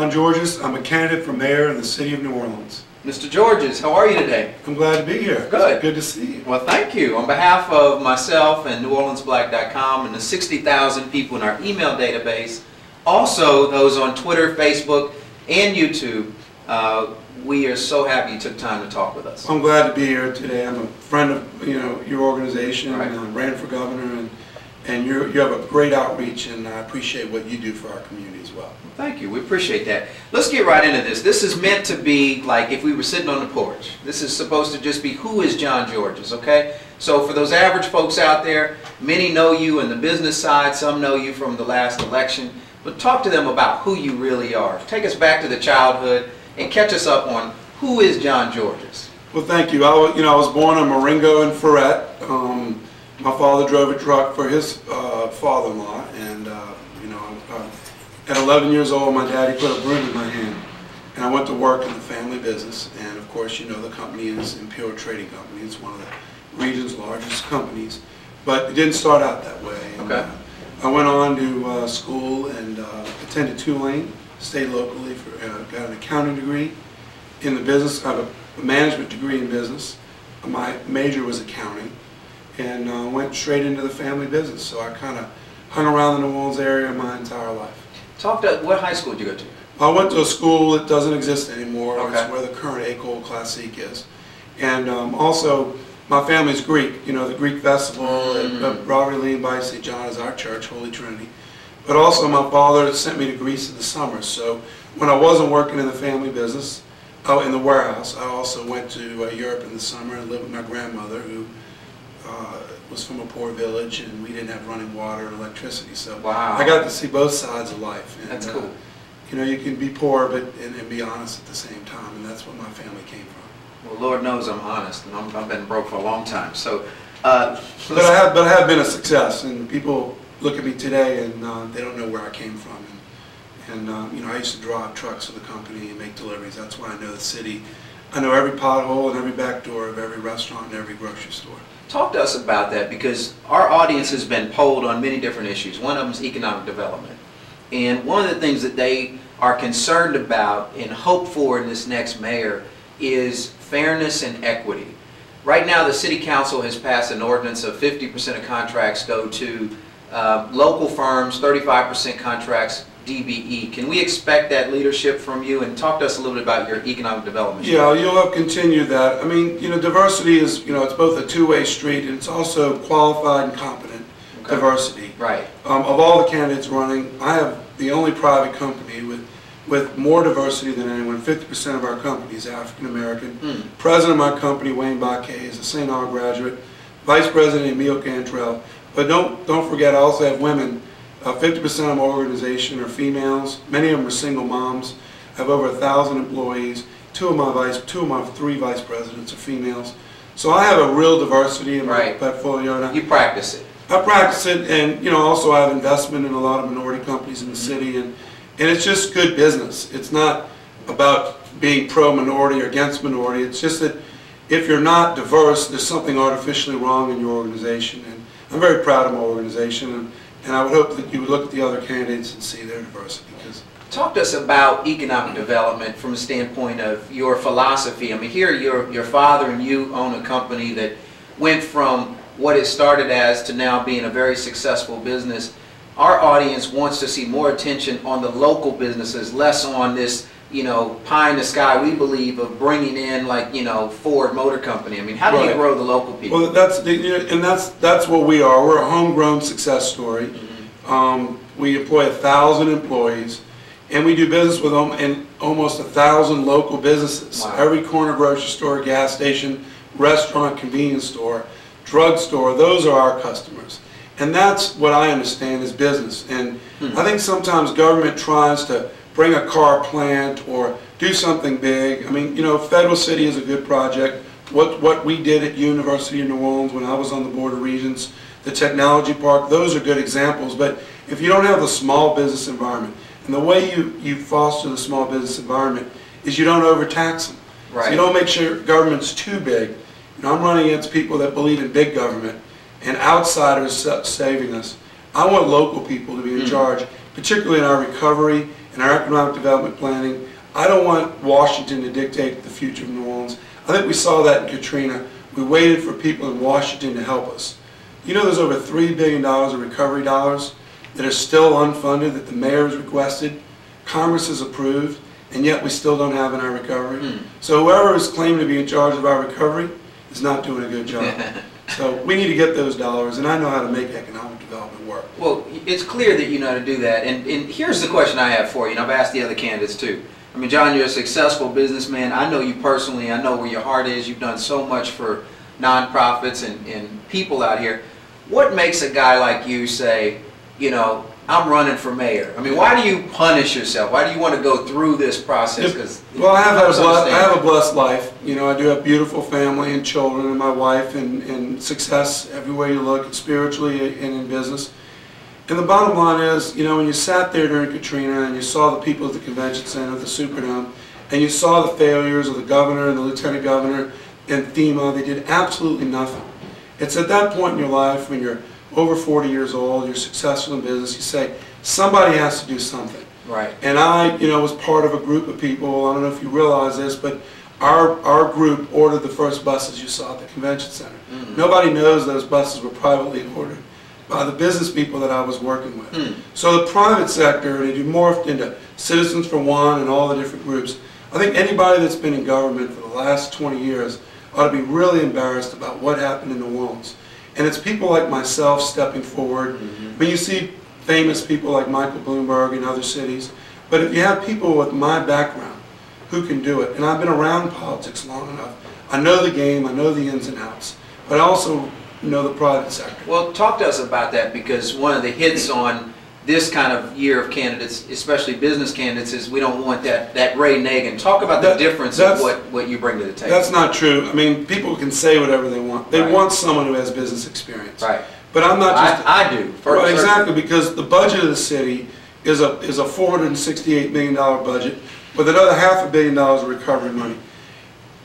John Georges. I'm a candidate for mayor in the city of New Orleans. Mr. Georges, how are you today? I'm glad to be here. Good. Good to see you. Well, thank you. On behalf of myself and NewOrleansBlack.com and the 60,000 people in our email database, also those on Twitter, Facebook, and YouTube, we are so happy you took time to talk with us. I'm glad to be here today. I'm a friend of your organization, right. And I ran for governor, and you have a great outreach, and I appreciate what you do for our community as well. Thank you. We appreciate that. Let's get right into this. This is meant to be like if we were sitting on the porch. This is supposed to just be, who is John Georges, okay? So for those average folks out there, many know you in the business side, some know you from the last election, but talk to them about who you really are. Take us back to the childhood and catch us up on who is John Georges. Well, thank you. I was born in Marengo and Ferret. My father drove a truck for his father-in-law, and at 11 years old, my daddy put a broom in my hand, and I went to work in the family business. And of course, the company is Imperial Trading Company. It's one of the region's largest companies, but it didn't start out that way. And, okay. I went on to school and attended Tulane, stayed locally, got an accounting degree in the business. I have a management degree in business. My major was accounting, and went straight into the family business. So I kind of hung around the New Orleans area my entire life. Talk to, what high school did you go to? I went to a school that doesn't exist anymore. Okay. It's where the current École Classique is. And also, my family's Greek. The Greek festival at Robert Lee by St. John is our church, Holy Trinity. But also, my father sent me to Greece in the summer. So when I wasn't working in the family business, in the warehouse, I also went to Europe in the summer and lived with my grandmother, who was from a poor village, and we didn't have running water and electricity. So wow. I got to see both sides of life. And, that's cool. You can be poor and be honest at the same time, and that's where my family came from. Well, Lord knows I'm honest, and I've been broke for a long time. So, but I have been a success, and people look at me today and they don't know where I came from. And I used to drive trucks for the company and make deliveries. That's why I know the city. I know every pothole and every back door of every restaurant and every grocery store. Talk to us about that, because our audience has been polled on many different issues. One of them is economic development. And one of the things that they are concerned about and hope for in this next mayor is fairness and equity. Right now, the City Council has passed an ordinance of 50% of contracts go to local firms, 35% contracts DBE. Can we expect that leadership from you? And talk to us a little bit about your economic development. Yeah, you'll have continued that. I mean, diversity is, it's both a two-way street, and it's also qualified and competent diversity. Right. Of all the candidates running, I have the only private company with more diversity than anyone. 50% of our company is African American. President of my company, Wayne Baquet, is a St. R graduate. Vice President Emile Cantrell. But don't forget, I also have women. 50% of my organization are females. Many of them are single moms. I have over 1,000 employees. Two of my three vice presidents are females. So I have a real diversity in my portfolio. You practice it. I practice it, and also I have investment in a lot of minority companies in the city, and it's just good business. It's not about being pro-minority or against minority. It's just that if you're not diverse, there's something artificially wrong in your organization. And I'm very proud of my organization, and I would hope that you would look at the other candidates and see their diversity. Talk to us about economic development from a standpoint of your philosophy. I mean, here your father and you own a company that went from what it started as to now being a very successful business. Our audience wants to see more attention on the local businesses, less on this, pie in the sky, we believe, of bringing in like, Ford Motor Company. I mean, how do you grow the local people? Well, that's what we are. We're a homegrown success story. We employ 1,000 employees, and we do business with almost 1,000 local businesses. Wow. Every corner grocery store, gas station, restaurant, convenience store, drugstore, those are our customers. And that's what I understand is business. And I think sometimes government tries to bring a car plant or do something big. I mean, Federal City is a good project. What we did at University of New Orleans when I was on the Board of Regents, the technology park, those are good examples. But if you don't have the small business environment, and the way you foster the small business environment is you don't overtax them. Right. So you don't make sure government's too big. I'm running against people that believe in big government and outsiders saving us. I want local people to be in charge, particularly in our recovery and our economic development planning. I don't want Washington to dictate the future of New Orleans. I think we saw that in Katrina. We waited for people in Washington to help us. You know, there's over $3 billion of recovery dollars that are still unfunded that the mayor has requested, Congress has approved, and yet we still don't have in our recovery. So whoever is claiming to be in charge of our recovery is not doing a good job. So we need to get those dollars, and I know how to make economic development work. Well, it's clear that you know how to do that, and here's the question I have for you, and I've asked the other candidates too. I mean, John, you're a successful businessman. I know you personally. I know where your heart is. You've done so much for nonprofits and people out here. What makes a guy like you say, you know, I'm running for mayor? I mean, why do you punish yourself? Why do you want to go through this process? Because well, I have a blessed life. You know, I do have a beautiful family and children and my wife and success everywhere you look, spiritually and in business. And the bottom line is, you know, when you sat there during Katrina and you saw the people at the convention center, the Superdome, and you saw the failures of the governor and the lieutenant governor and FEMA, they did absolutely nothing. It's at that point in your life when you're over 40 years old, you're successful in business, you say, somebody has to do something. Right. And I, you know, was part of a group of people, I don't know if you realize this, but our group ordered the first buses you saw at the convention center. Nobody knows those buses were privately ordered by the business people that I was working with. So the private sector, and it morphed into Citizens for One and all the different groups. I think anybody that's been in government for the last 20 years ought to be really embarrassed about what happened in New Orleans. And it's people like myself stepping forward. I mean, you see famous people like Michael Bloomberg in other cities, but if you have people with my background who can do it, and I've been around politics long enough, I know the game, I know the ins and outs, but I also know the private sector. Well, talk to us about that, because one of the hits on this kind of year of candidates, especially business candidates, is we don't want that Ray Nagin. Talk about the difference of what you bring to the table. That's not true. I mean, people can say whatever they want. They want someone who has business experience. Right. But I'm not just... I do. Right, exactly, because the budget of the city is a $468 million budget with another $500 million of recovery money.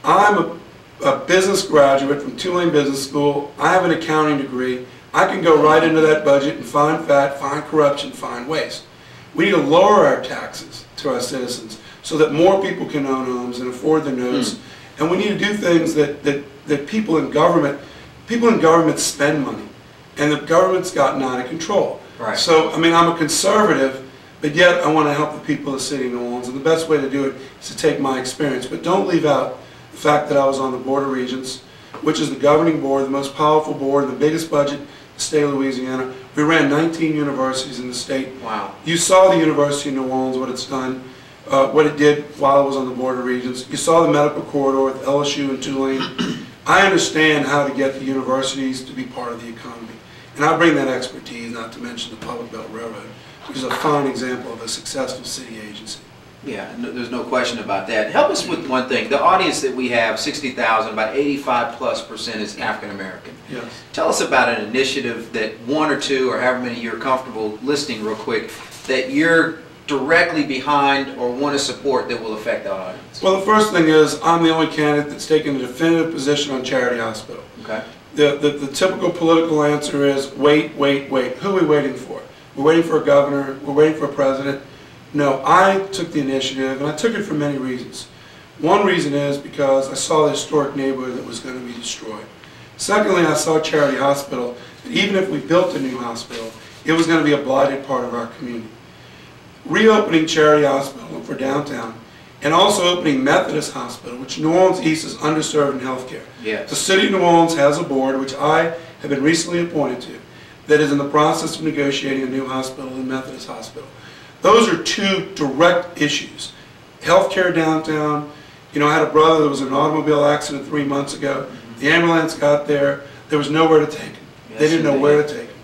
I'm a business graduate from Tulane Business School. I have an accounting degree. I can go right into that budget and find fat, find corruption, find waste. We need to lower our taxes to our citizens so that more people can own homes and afford their notes. And we need to do things that people in government spend money. And the government's gotten out of control. Right. So, I mean, I'm a conservative, but yet I want to help the people of the city of New Orleans. And the best way to do it is to take my experience. But don't leave out the fact that I was on the Board of Regents, which is the governing board, the most powerful board, the biggest budget in the state of Louisiana. We ran 19 universities in the state. Wow. You saw the University of New Orleans, what it's done, what it did while I was on the Board of Regents. You saw the medical corridor with LSU and Tulane. I understand how to get the universities to be part of the economy. And I bring that expertise, not to mention the Public Belt Railroad, which is a fine example of a successful city agency. Yeah, there's no question about that. Help us with one thing. The audience that we have, 60,000, about 85+% is African American. Yes. Tell us about an initiative that one or two, or however many you're comfortable listing real quick, that you're directly behind or want to support that will affect the audience. Well, the first thing is I'm the only candidate that's taken a definitive position on Charity Hospital. Okay. The typical political answer is wait, wait, wait. Who are we waiting for? We're waiting for a governor. We're waiting for a president. No, I took the initiative, and I took it for many reasons. One reason is because I saw the historic neighborhood that was going to be destroyed. Secondly, I saw Charity Hospital, that even if we built a new hospital, it was going to be a blighted part of our community. Reopening Charity Hospital for downtown, and also opening Methodist Hospital, which New Orleans East is underserved in healthcare. Yes. The City of New Orleans has a board, which I have been recently appointed to, that is in the process of negotiating a new hospital in Methodist Hospital. Those are two direct issues. Healthcare downtown. You know, I had a brother that was in an automobile accident 3 months ago. The ambulance got there. There was nowhere to take him. Yes, they didn't know where to take him.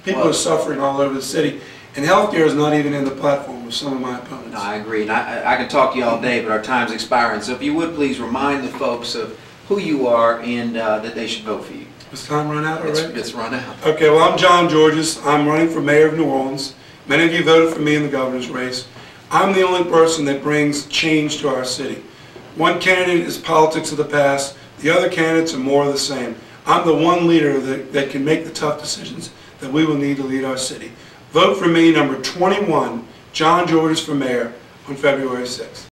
People are suffering all over the city. And healthcare is not even in the platform of some of my opponents. No, I agree. And I can talk to you all day, but our time's expiring. So if you would please remind the folks of who you are and that they should vote for you. Has time run out already? It's run out. Okay, well, I'm John Georges. I'm running for mayor of New Orleans. Many of you voted for me in the governor's race. I'm the only person that brings change to our city. One candidate is politics of the past. The other candidates are more of the same. I'm the one leader that can make the tough decisions that we will need to lead our city. Vote for me, number 21, John George is for mayor on February 6th.